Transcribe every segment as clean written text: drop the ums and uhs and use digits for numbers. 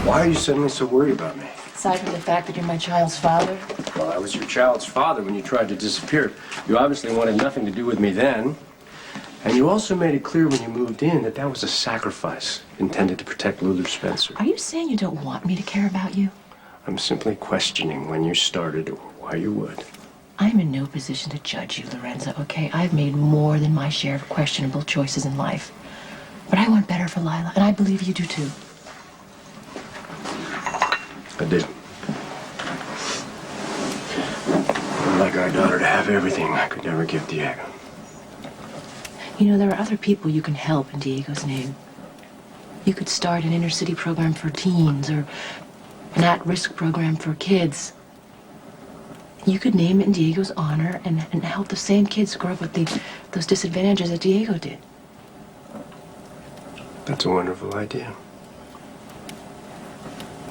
Why are you suddenly so worried about me? Aside from the fact that you're my child's father. Well, I was your child's father when you tried to disappear. You obviously wanted nothing to do with me then. And you also made it clear when you moved in that that was a sacrifice intended to protect Lulu Spencer. Are you saying you don't want me to care about you? I'm simply questioning when you started or why you would. I'm in no position to judge you, Lorenzo, okay? I've made more than my share of questionable choices in life. But I want better for Lila, and I believe you do too. I do. I'd like our daughter to have everything I could never give Diego. You know, there are other people you can help in Diego's name. You could start an inner-city program for teens or an at-risk program for kids. You could name it in Diego's honor and help the same kids grow up with those disadvantages that Diego did. That's a wonderful idea.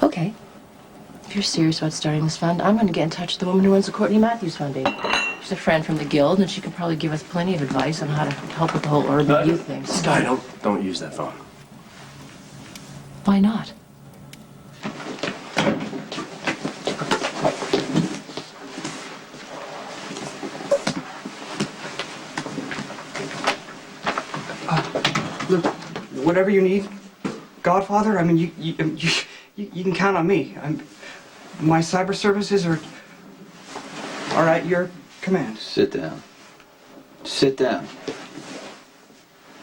Okay. If you're serious about starting this fund, I'm going to get in touch with the woman who runs the Courtney Matthews Foundation. She's a friend from the Guild, and she can probably give us plenty of advice on how to help with the whole urban youth thing. Sky, don't use that phone. Why not? Look, whatever you need, Godfather, I mean, you can count on me. My cyber services are at your command. Sit down. Sit down.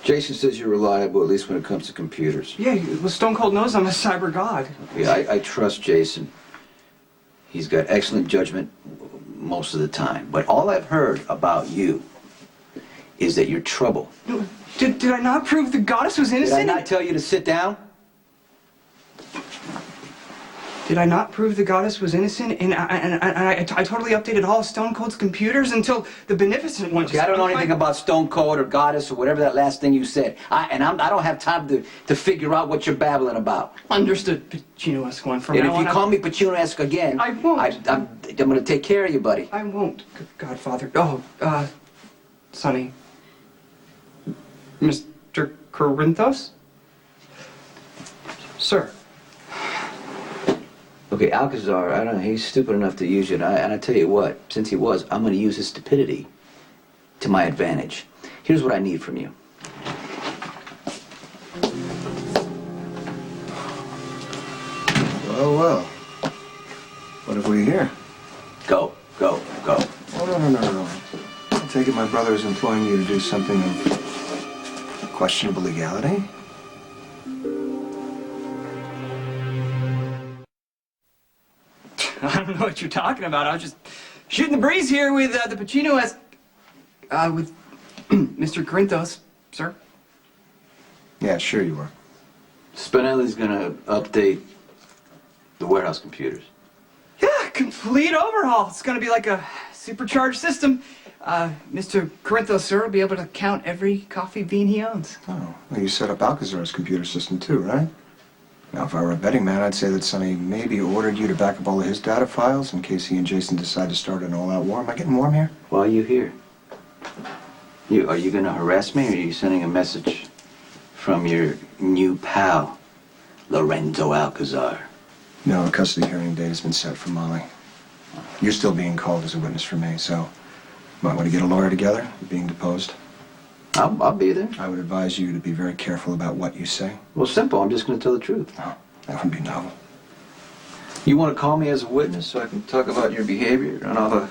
Jason says you're reliable, at least when it comes to computers. Yeah, well, Stone Cold knows I'm a cyber god. Yeah, I trust Jason. He's got excellent judgment most of the time. But all I've heard about you is that you're trouble. Did I not prove the goddess was innocent? Did I not tell you to sit down? Did I not prove the goddess was innocent? And I totally updated all of Stone Cold's computers until the beneficent one. Okay, I don't know anything about Stone Cold or Goddess or whatever that last thing you said. I don't have time to figure out what you're babbling about. Understood, Pacino-esque one. From And now if you on, call me Pacino-esque again, I won't. I'm going to take care of you, buddy. I won't, Godfather. Oh, Sonny. Mr. Corinthos? Sir. Okay, Alcazar, I don't know, he's stupid enough to use you, and I tell you what, since he was, I'm going to use his stupidity to my advantage. Here's what I need from you. Well. What have we here? Go. Oh, no. I take it my brother is employing you to do something of questionable legality? I don't know what you're talking about. I was just shooting the breeze here with the Pacino-esque, with Mr. Corinthos, sir. Yeah, sure you were. Spinelli's going to update the warehouse computers. Yeah, complete overhaul. It's going to be like a supercharged system. Mr. Corintho, sir, will be able to count every coffee bean he owns. Oh, well, you set up Alcazar's computer system too, right? Now, if I were a betting man, I'd say that Sonny maybe ordered you to back up all of his data files in case he and Jason decide to start an all-out war. Am I getting warm here? Why are you here? Are you going to harass me, or are you sending a message from your new pal, Lorenzo Alcazar? No, a custody hearing date has been set for Molly. You're still being called as a witness for me, so might want to get a lawyer together. You're being deposed. I'll be there. I would advise you to be very careful about what you say. Well, simple. I'm just going to tell the truth. No, that would be novel. You want to call me as a witness so I can talk about your behavior and all the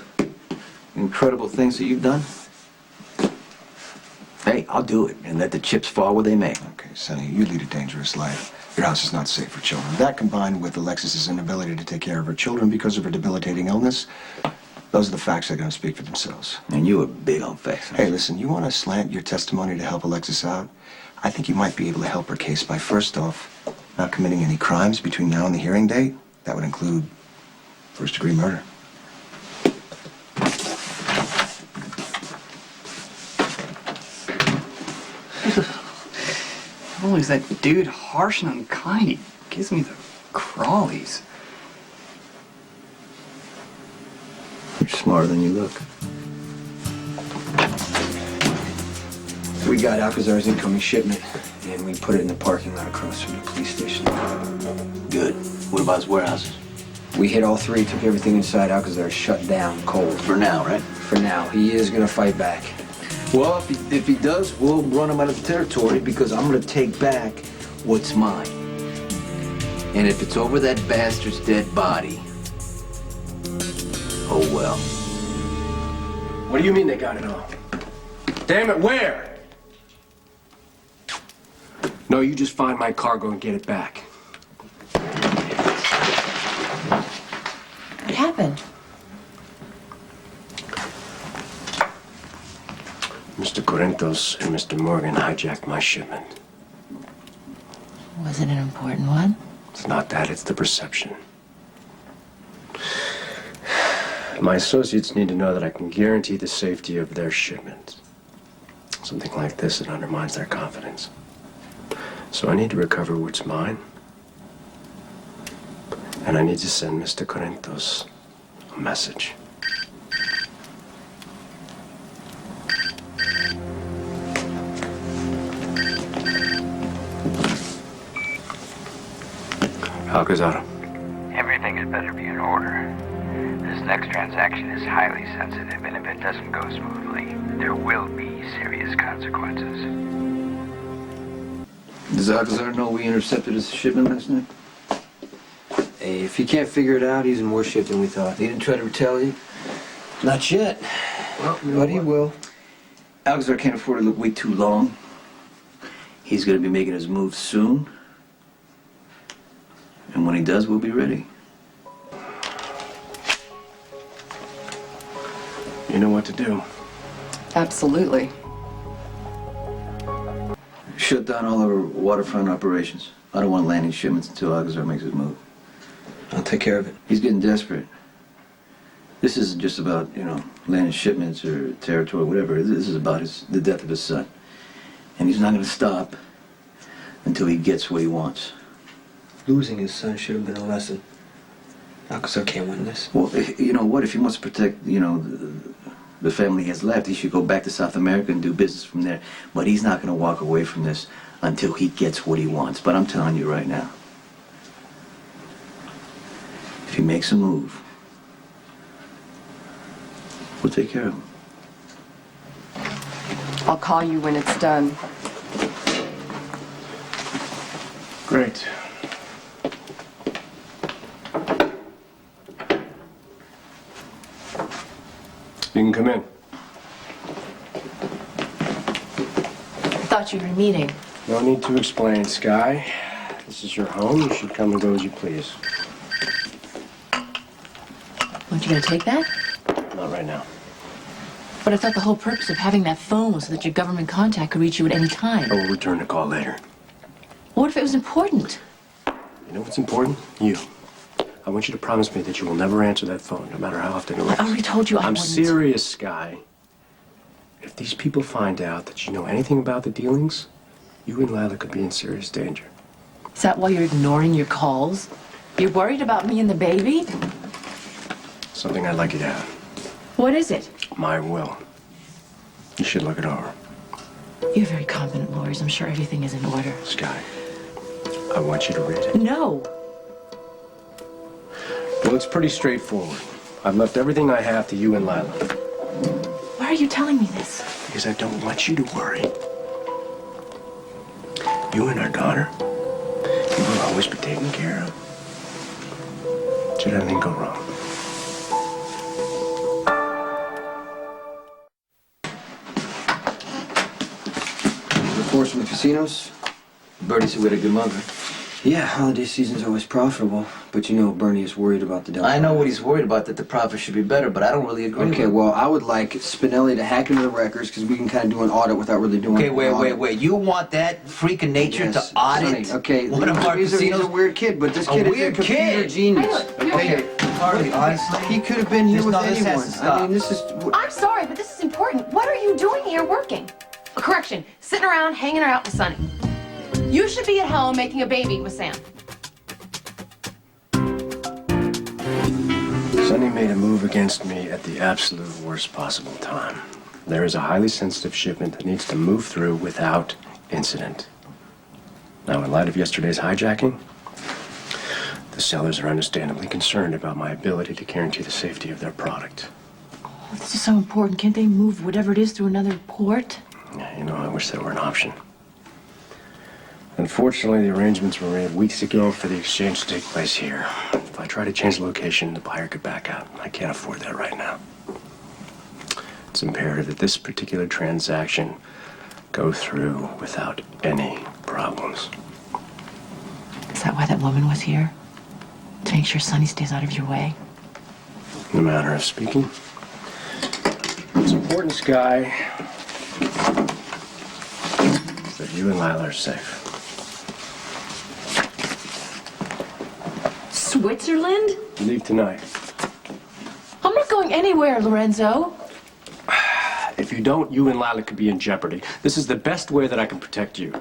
incredible things that you've done? Hey, I'll do it and let the chips fall where they may. Okay, Sonny, you lead a dangerous life. Your house is not safe for children. That combined with Alexis's inability to take care of her children because of her debilitating illness, those are the facts that are going to speak for themselves. And you were big on facts. Hey, listen, you want to slant your testimony to help Alexis out? I think you might be able to help her case by, first off, not committing any crimes between now and the hearing date. That would include first-degree murder. Not only is that dude harsh and unkind, he gives me the crawlies. You're smarter than you look. We got Alcazar's incoming shipment, and we put it in the parking lot across from the police station. Good. What about his warehouses? We hit all three, took everything inside Alcazar, shut down, cold. For now, right? For now, he is gonna fight back. Well, if he does, we'll run him out of the territory because I'm gonna take back what's mine. And if it's over that bastard's dead body, oh well. What do you mean they got it all? Damn it, where? No, you just find my cargo and get it back. What happened? Mr. Corinthos and Mr. Morgan hijacked my shipment. Was it an important one? It's not that, it's the perception. My associates need to know that I can guarantee the safety of their shipment. Something like this, it undermines their confidence. So I need to recover what's mine. And I need to send Mr. Corinthos a message. Alcazar. Everything had better be in order. This next transaction is highly sensitive, and if it doesn't go smoothly, there will be serious consequences. Does Alcazar know we intercepted his shipment last night? Hey, if he can't figure it out, he's in worse shape than we thought. He didn't try to retaliate? Not yet. Well, But he will. Alcazar can't afford to wait too long. He's gonna be making his move soon. And when he does, we'll be ready. You know what to do. Absolutely. Shut down all our waterfront operations. I don't want landing shipments until Alcazar makes his move. I'll take care of it. He's getting desperate. This isn't just about, landing shipments or territory, whatever. This is about the death of his son. And he's not going to stop until he gets what he wants. Losing his son should have been a lesson. Alcazar can't win this. Well, you know what? If he wants to protect, the family he has left, he should go back to South America and do business from there. But he's not going to walk away from this until he gets what he wants. But I'm telling you right now, if he makes a move, we'll take care of him. I'll call you when it's done. Great. You can come in. I thought you were meeting. No need to explain, Sky. This is your home. You should come and go as you please. Weren't you gonna take that? Not right now. But I thought the whole purpose of having that phone was so that your government contact could reach you at any time. I will return the call later. What if it was important? You know what's important? You. I want you to promise me that you will never answer that phone, no matter how often it rings. I already told you I I'm wouldn't. serious, Sky. If these people find out that you know anything about the dealings, you and Lila could be in serious danger. Is that why you're ignoring your calls? You're worried about me and the baby? Something I'd like you to have. What is it? My will. You should look it over. You're very competent lawyers. I'm sure everything is in order. Sky, I want you to read it. No. Well, it's pretty straightforward. I've left everything I have to you and Lila. Why are you telling me this? Because I don't want you to worry. You and our daughter, you will always be taken care of. Should anything go wrong. Reports from the casinos? Bertie said we had a good month. Right? Yeah, holiday season's always profitable. But Bernie is worried about the Delta. I know what he's worried about, that the profit should be better, but I don't really agree with Okay, him. well, I would like Spinelli to hack into the records because we can kind of do an audit without really doing Okay, an audit. wait. You want that freak of nature Yes, to audit Sonny, okay, one of our he's a casinos? weird kid, but this A kid is a weird computer kid? genius. Okay, Harley, honestly, He could have been here with no, this has anyone. to stop. I mean, this is... I'm sorry, but this is important. What are you doing here working? Correction, sitting around hanging out with Sonny. You should be at home making a baby with Sam. Sonny made a move against me at the absolute worst possible time. There is a highly sensitive shipment that needs to move through without incident. Now, in light of yesterday's hijacking, The sellers are understandably concerned about my ability to guarantee the safety of their product. Oh, this is so important. Can't they move whatever it is through another port? Yeah, you know, I wish that were an option. Unfortunately, the arrangements were made weeks ago for the exchange to take place here. If I try to change location, the buyer could back out. I can't afford that right now. It's imperative that this particular transaction go through without any problems. Is that why that woman was here? To make sure Sonny stays out of your way? In a manner of speaking. What's important, Sky, is that you and Lila are safe. Switzerland? Leave tonight. I'm not going anywhere, Lorenzo. If you don't, you and Lila could be in jeopardy. This is the best way that I can protect you.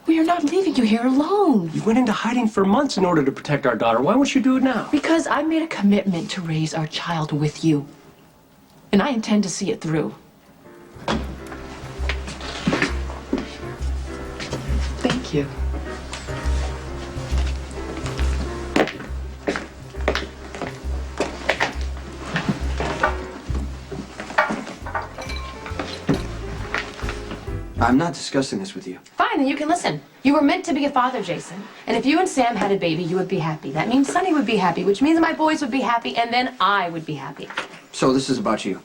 We are not leaving you here alone. You went into hiding for months in order to protect our daughter. Why won't you do it now? Because I made a commitment to raise our child with you. And I intend to see it through. Thank you. I'm not discussing this with you. Fine, then you can listen. You were meant to be a father, Jason. And if you and Sam had a baby, you would be happy. That means Sonny would be happy, which means my boys would be happy, and then I would be happy. So this is about you.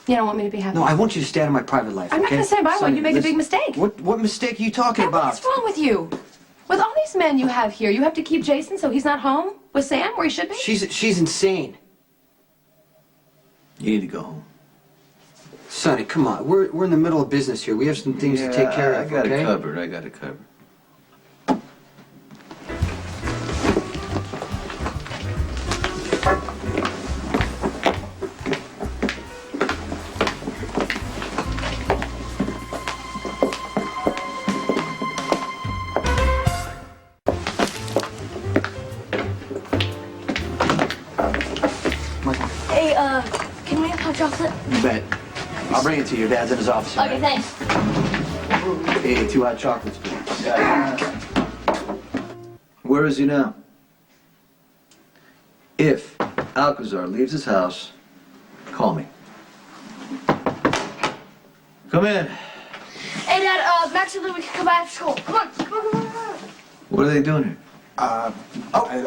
You don't want me to be happy? No, I want you to stay out of my private life, I'm not okay? gonna stand by while Sonny, you make a big listen. mistake. What mistake are you talking about? What's wrong with you? With all these men you have here, you have to keep Jason so he's not home with Sam where he should be? She's insane. You need to go home. Sonny, come on. We're in the middle of business here. We have some things to take care of, I got okay? it covered. I got it covered. Hey, can we have hot chocolate? You bet. I'll bring it to you. Your dad's in his office. Okay, thanks. Hey, 2 hot chocolates, please. Where is he now? If Alcazar leaves his house, call me. Come in. Hey, Dad, Max and Louie can come by after school. Come on, come on, come on, come on. What are they doing here?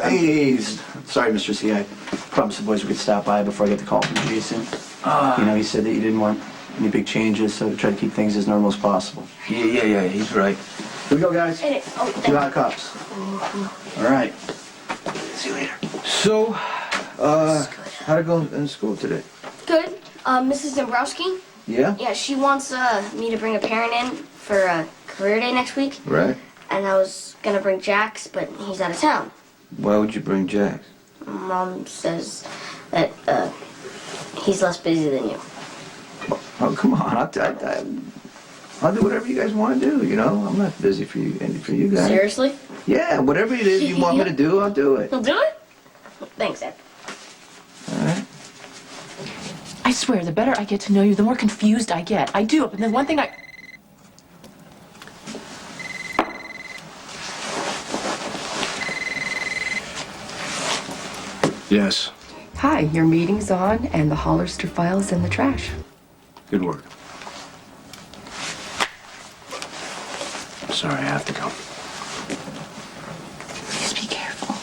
Hey, sorry, Mr. C. I promised the boys we could stop by before I get the call from Jason. You know, he said that you didn't want any big changes, so to try to keep things as normal as possible. Yeah, he's right. Here we go, guys. Hey, oh, 2 hot cups. All right. See you later. So, how'd it go in school today? good. Mrs. Dombrowski? Yeah? Yeah, she wants me to bring a parent in for career day next week. Right. And I was gonna bring Jax, but he's out of town. Why would you bring Jax? Mom says that he's less busy than you. Oh, come on. I'll do whatever you guys want to do, you know? I'm not busy for you guys. Seriously? Yeah, whatever it is you want me to do, I'll do it. He'll do it? Thanks, Dad. All right. I swear, the better I get to know you, the more confused I get. I do, but then one thing Yes. Hi, your meeting's on, and the Hollister file's in the trash. Good work. Sorry, I have to go. Please be careful.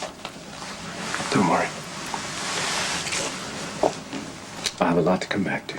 Don't worry. I have a lot to come back to.